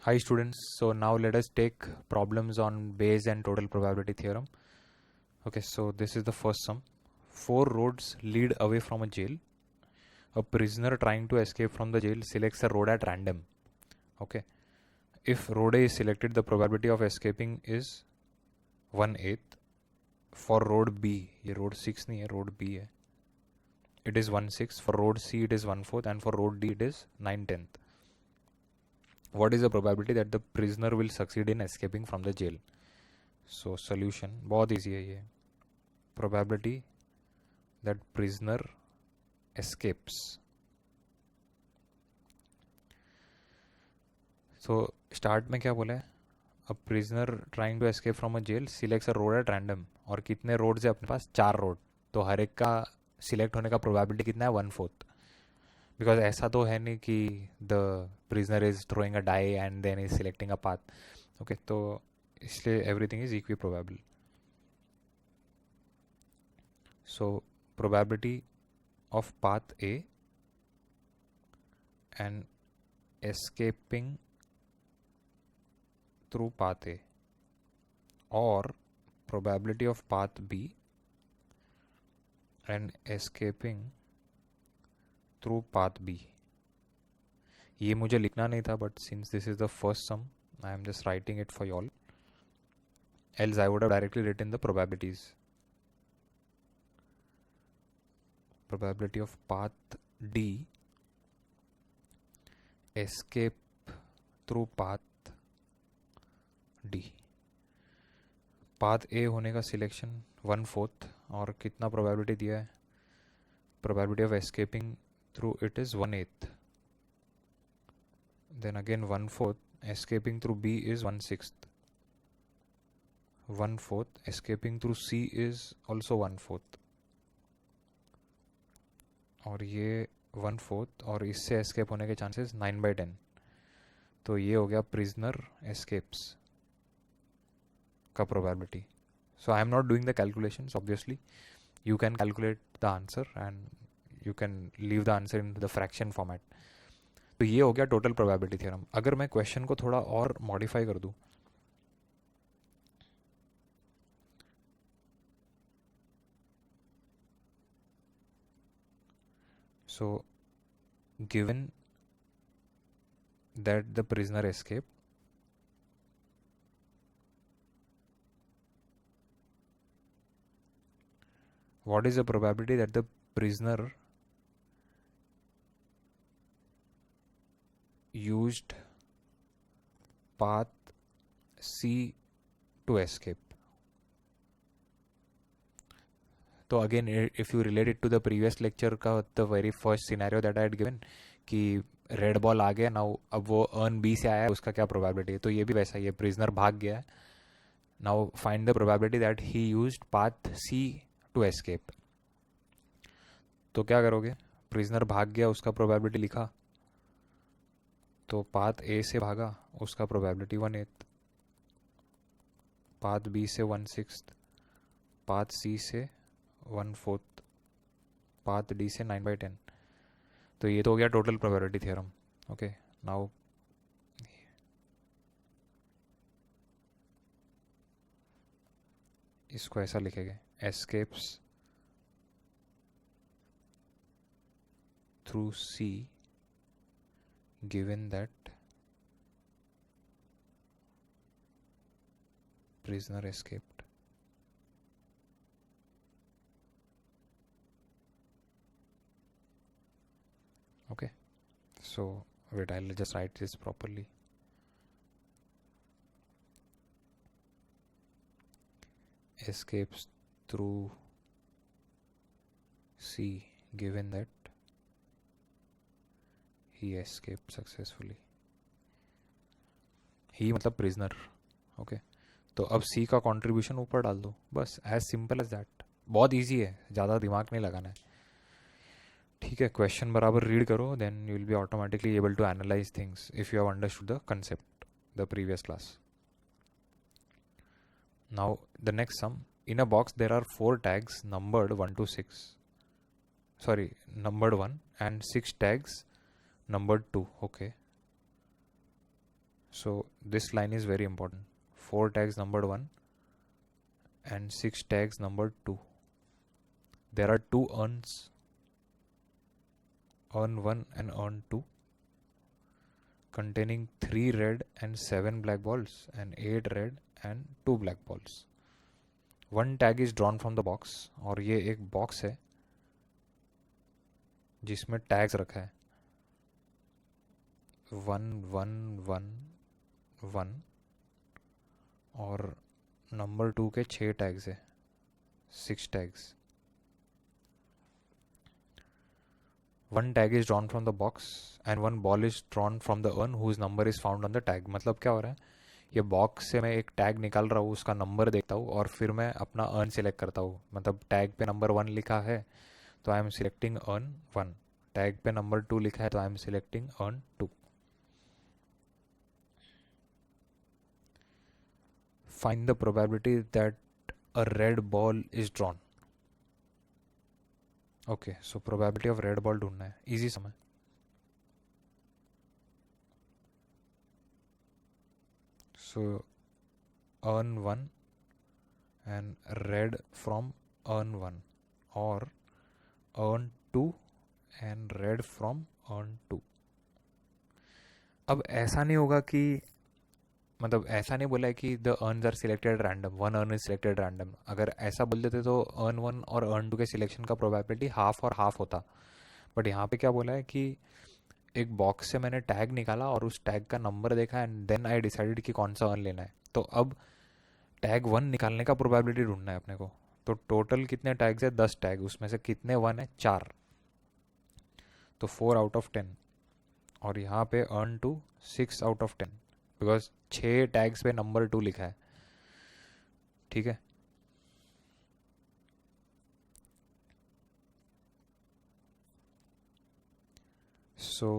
Hi students, so now let us take problems on Bayes and total probability theorem. Okay, so this is the first sum. 4 roads lead away from a jail. A prisoner trying to escape from the jail selects a road at random. Okay, if road A is selected, the probability of escaping is 1/8. For road B, ये road 6 नहीं है, road B है, it is 1/6. For road C it is 1/4 and for road D it is 9/10. What is the probability that the prisoner will succeed in escaping from the jail? So solution बहुत easy है ये. Probability that prisoner escapes. So start में क्या बोला है? A prisoner trying to escape from a jail selects a road at random. और कितने roads है अपने पास? 4 road. तो हर एक का सिलेक्ट होने का probability कितना है? 1/4. बिकॉज ऐसा तो है नहीं कि the prisoner is throwing a die and then is selecting a path. Okay, तो इसलिए everything is equiprobable. So probability of path A and escaping through path A और probability of path B and escaping through path B. ये मुझे लिखना नहीं था, but since this is the first sum I am just writing it for you all. Else I would have directly written the probabilities. Probability of path D escape through path D. Path A होने का selection 1/4 और कितना probability दिया है? Probability of escaping through it is 1/8. Then again 1/4. Escaping through B is 1/6. 1/4. escaping through C is also 1/4. और ये 1/4 और इससे एस्केप होने के चांसेस 9/10. तो ये हो गया प्रिजनर एस्केप्स का probability. So I am not doing the calculations. Obviously you can calculate the answer and you can leave the answer in the fraction format. तो ये हो गया टोटल प्रोबेबिलिटी थ्योरम. अगर मैं क्वेश्चन को थोड़ा और मॉडिफाई कर दूं, so given that the prisoner escaped, what is the probability that the prisoner used path C to escape? तो again if you relate it to the previous lecture का the very first scenario that I had given कि red ball आ गया, now अब वो earn B से आया है, उसका क्या प्रोबेबिलिटी है? तो ये भी वैसा ही है, प्रिजनर भाग गया है. Now find the probability that he used path C to escape. तो क्या करोगे? प्रिजनर भाग गया, उसका प्रोबेबिलिटी लिखा, तो पाथ ए से भागा, उसका प्रोबेबिलिटी 1/8. पाथ बी से 1/6, पाथ सी से 1/4, पाथ डी से 9/10. तो ये तो हो गया total probability theorem. Okay, now इसको ऐसा लिखेंगे, escapes through C given that prisoner escaped. Okay, so wait, I'll just write this properly. Escapes through C given that he escaped successfully. ही मतलब prisoner. Okay, तो अब C का contribution ऊपर डाल दो, बस एज सिंपल एज दैट. बहुत easy है, ज़्यादा दिमाग नहीं लगाना है. ठीक है, क्वेश्चन बराबर रीड करो, then you will be automatically able to analyse things if you have understood the concept the previous class. Now the next sum. In a box there are 4 tags numbered 1 to 6. Sorry, numbered 1 and 6 tags numbered 2. Okay. So this line is very important. 4 tags numbered 1 and 6 tags numbered 2. There are 2 urns, urn 1 and urn 2, containing 3 red and 7 black balls and 8 red and 2 black balls. One tag is drawn from the box, और ये एक box है जिसमें tags रखा है 1 1 1 1 और number 2 के 6 tags है 6 tags. One tag is drawn from the box and one ball is drawn from the urn whose number is found on the tag. मतलब क्या हो रहा है, ये बॉक्स से मैं एक टैग निकाल रहा हूँ, उसका नंबर देखता हूँ और फिर मैं अपना अर्न सिलेक्ट करता हूँ. मतलब टैग पे नंबर 1 लिखा है तो I am selecting earn 1, tag पे नंबर 2 लिखा है तो I am selecting earn 2. Find the probability that a red ball is drawn. Okay, so probability of red ball ढूंढना है. इजी समय. So earn 1 and red from earn 1 or earn 2 and red from earn 2. अब ऐसा नहीं होगा कि मतलब ऐसा नहीं बोला है कि the urns are selected random, one urn is selected random. अगर ऐसा बोल देते तो अर्न 1 और अर्न 2 के सिलेक्शन का प्रोबेबिलिटी हाफ और हाफ होता. बट यहाँ पे क्या बोला है कि एक बॉक्स से मैंने टैग निकाला और उस टैग का नंबर देखा एंड देन आई डिसाइडेड कि कौन सा अर्न लेना है. तो अब टैग 1 निकालने का प्रोबेबिलिटी ढूंढना है अपने को. तो टोटल कितने टैग्स है, 10 टैग, उसमें से कितने 1 है, 4. तो 4 आउट ऑफ 10. और यहाँ पे earn 2 6 out of 10 because 6 tags पे नंबर 2 लिखा है. ठीक है. सो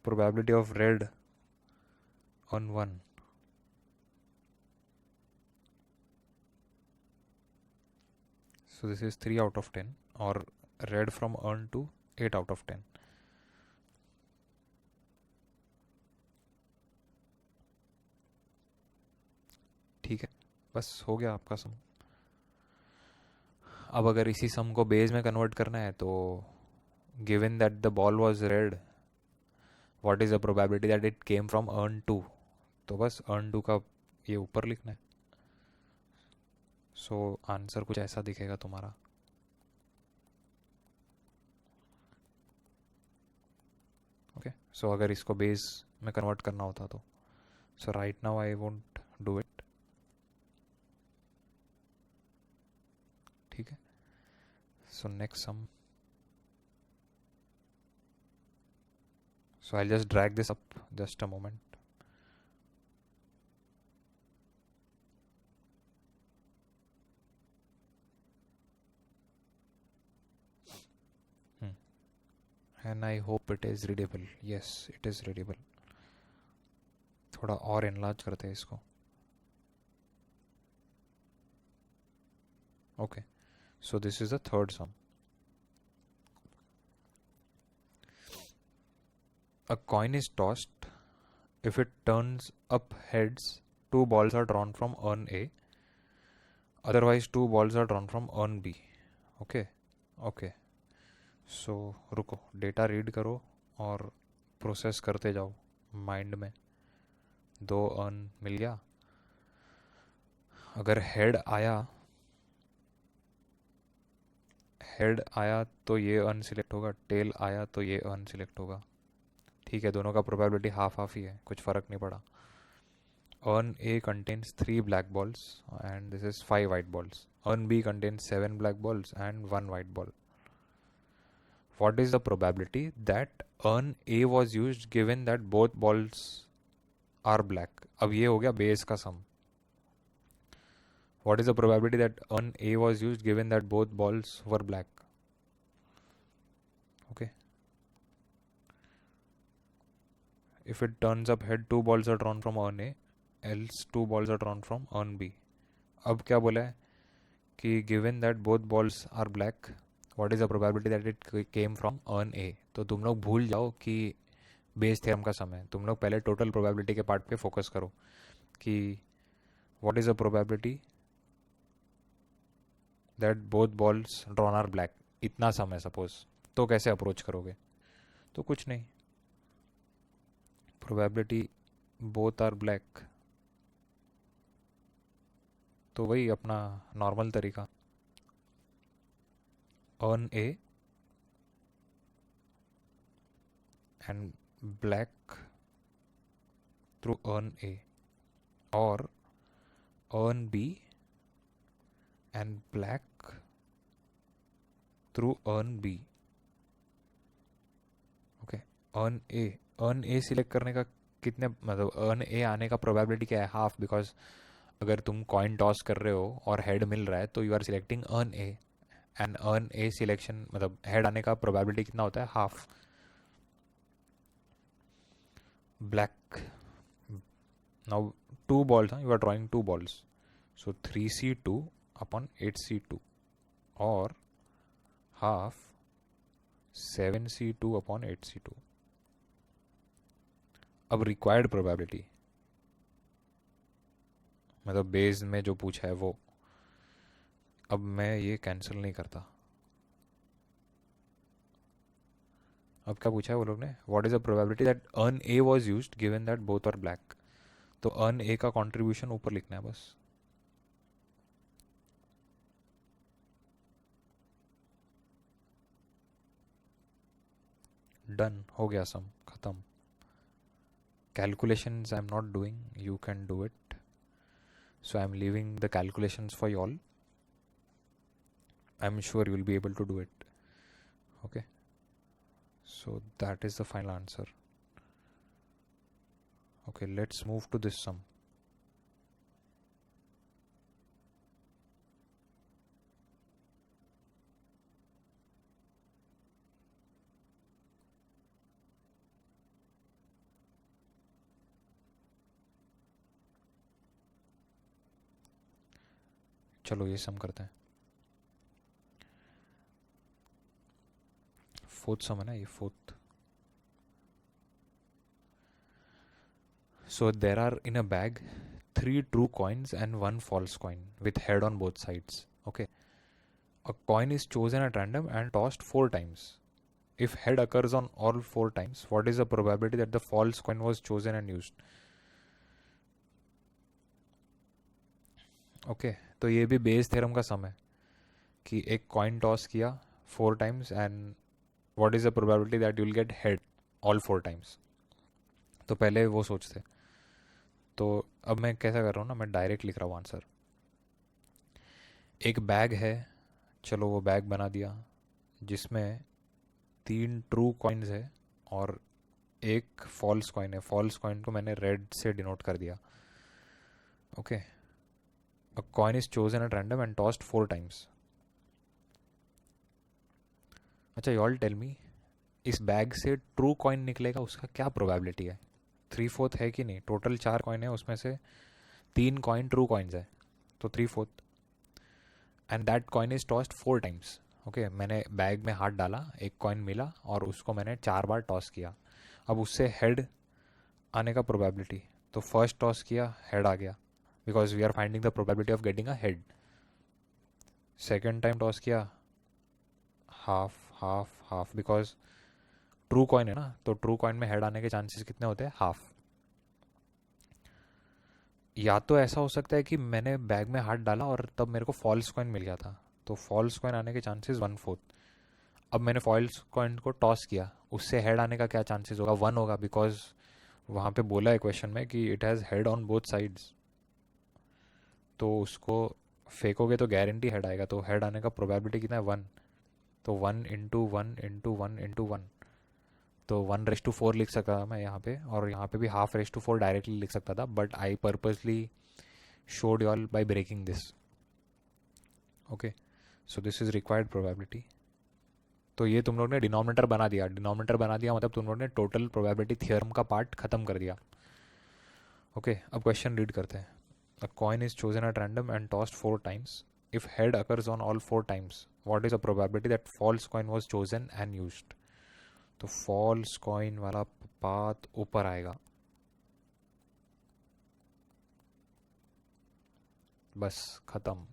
probability of red earn 1. So this is 3 out of 10 or red from earn to 8 out of 10. ठीक है, बस हो गया आपका सम. अब अगर इसी सम को बेस में कन्वर्ट करना है तो given that the ball was red, what is the probability that it came from earn 2. तो बस अर्न 2 का ये ऊपर लिखना है. सो आंसर कुछ ऐसा दिखेगा तुम्हारा. ओके, सो अगर इसको बेस में कन्वर्ट करना होता तो so right now I won't do it. ठीक है. So next sum. So I'll just drag this up just a moment. And I hope it is readable. Yes, it is readable. थोड़ा और enlarge करते हैं इसको. Okay, so this is the third sum. A coin is tossed. If it turns up heads, 2 balls are drawn from urn A. Otherwise, 2 balls are drawn from urn B. Okay, okay. सो रुको, data read करो और process करते जाओ mind में. 2 earn मिल गया. अगर head आया तो ये अर्न सिलेक्ट होगा, टेल आया तो ये अर्न सिलेक्ट होगा. ठीक है, दोनों का प्रोबेबिलिटी हाफ हाफ ही है, कुछ फ़र्क नहीं पड़ा. Urn A contains 3 black balls and this is 5 white balls. Urn B contains 7 black balls and 1 white ball. What is the probability that urn A was used given that both balls are black? अब ये हो गया base का सम. What is the probability that urn A was used given that both balls were black? Okay. If it turns up head, 2 balls are drawn from urn A, else 2 balls are drawn from urn B. अब क्या बोला है कि given that both balls are black, what is the probability that it came from urn A? तो तुम लोग भूल जाओ कि बेस थ्योरम का सम है। तुम लोग पहले टोटल प्रोबेबिलिटी के पार्ट पे फोकस करो कि what is a probability that both balls drawn are black, इतना सम है सपोज, तो कैसे अप्रोच करोगे? तो कुछ नहीं, प्रोबेबिलिटी बोथ आर ब्लैक, तो वही अपना नॉर्मल तरीका, urn A and black through urn A, और urn B and black through urn B. Okay, urn A select करने का कितने, मतलब अर्न ए आने का प्रोबेबिलिटी क्या है? हाफ, बिकॉज अगर तुम कॉइन टॉस कर रहे हो और हेड मिल रहा है तो you are selecting urn A, and urn A selection मतलब हेड आने का प्रोबेबिलिटी कितना होता है? Half. Black, now two balls, you are drawing two balls, so 3c2 upon 8c2 और हाफ 7c2 अपॉन 8c2। अब रिक्वायर्ड प्रोबेबिलिटी, मतलब base में जो पूछा है वो, अब मैं ये कैंसिल नहीं करता। अब क्या पूछा है वो लोग ने? What is the probability that urn A was used given that both are black, तो अर्न ए का कंट्रीब्यूशन ऊपर लिखना है बस। डन, हो गया सम, खत्म। Calculations I'm not doing, you can do it, so I'm leaving the calculations for you all. I'm sure you will be able to do it. Okay, so that is the final answer. Okay, let's move to this sum. चलो ये सम करते हैं। Fourth सम है ना ये, fourth. So there are in a bag 3 true coins and 1 false coin with head on both sides. Okay, a coin is chosen at random and tossed 4 times. If head occurs on all 4 times, what is the probability that the false coin was chosen and used? Okay, तो ये भी Bayes theorem का सम है कि एक coin toss किया 4 times and what is the probability that you will get head all 4 times. तो पहले वो सोचते, तो अब मैं कैसा कर रहा हूँ ना, मैं डायरेक्ट लिख रहा हूँ आंसर। एक बैग है, चलो वो बैग बना दिया जिसमें 3 ट्रू कॉइन्स है और एक फॉल्स कॉइन है। फॉल्स कॉइन को मैंने रेड से डिनोट कर दिया। Okay, a coin is chosen at random and tossed 4 times. अच्छा, यू ऑल टेल मी, इस बैग से ट्रू कॉइन निकलेगा उसका क्या प्रोबेबिलिटी है? 3/4 है कि नहीं? टोटल 4 कॉइन है, उसमें से 3 कॉइन ट्रू कॉइन्स है, तो 3/4, and that coin is tossed 4 times. Okay, मैंने बैग में हाथ डाला, एक कॉइन मिला और उसको मैंने 4 बार टॉस किया। अब उससे हेड आने का प्रोबेबिलिटी, तो फर्स्ट टॉस किया हेड आ गया because we are finding the probability of getting a head. Second time toss किया, half half half, because true coin है ना, तो ट्रू कॉइन में हेड आने के चांसेस कितने होते हैं? हाफ। या तो ऐसा हो सकता है कि मैंने बैग में हाथ डाला और तब मेरे को फॉल्स कॉइन मिल गया था, तो फॉल्स कॉइन आने के चांसेस 1/4। अब मैंने फॉल्स कॉइन को टॉस किया, उससे हेड आने का क्या चांसेस होगा? 1 होगा, बिकॉज वहाँ पे बोला है क्वेश्चन में कि it has head on both sides, तो उसको फेंकोगे तो गारंटी हेड आएगा, तो हेड आने का प्रोबेबिलिटी कितना है? 1। तो 1 इंटू 1 इंटू 1 इंटू 1, तो 1/4 लिख सकता था मैं यहाँ पे, और यहाँ पे भी 1/2 डायरेक्टली लिख सकता था, but I purposely showed you all by breaking this. Okay, so this is required probability. तो ये तुम लोग ने डिनोमिनेटर बना दिया। डिनोमिनेटर बना दिया मतलब तुम लोग ने टोटल प्रोबेबिलिटी थ्योरम का पार्ट खत्म कर दिया। ओके, अब क्वेश्चन रीड करते हैं। A coin is chosen at random and tossed 4 times. If head occurs on all 4 times, what is the probability that false coin was chosen and used? तो false coin वाला path ऊपर आएगा, बस ख़त्म।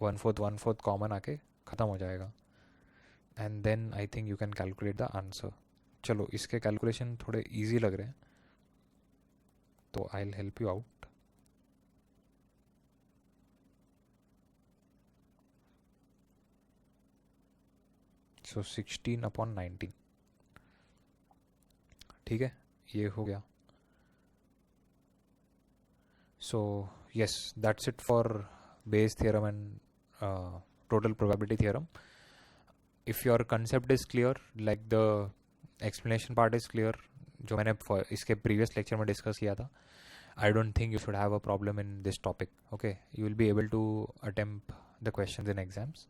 1/4 common आके ख़त्म हो जाएगा, and then I think you can calculate the answer. चलो इसके कैलकुलेशन थोड़े इजी लग रहे हैं, तो I will help you out. So 16/19, ठीक है, ये हो गया। सो yes, that's it for Bayes theorem and total probability theorem. If your concept is clear, like the explanation part is clear, जो मैंने इसके previous lecture में discuss किया था, I don't think you should have a problem in this topic. Okay, you will be able to attempt the questions in exams,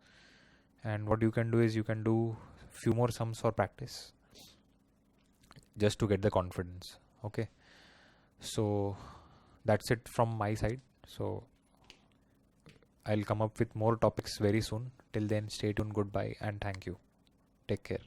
and what you can do is you can do few more sums for practice, just to get the confidence. Okay, so that's it from my side. So I'll come up with more topics very soon. Till then, stay tuned, goodbye, and thank you. Take care.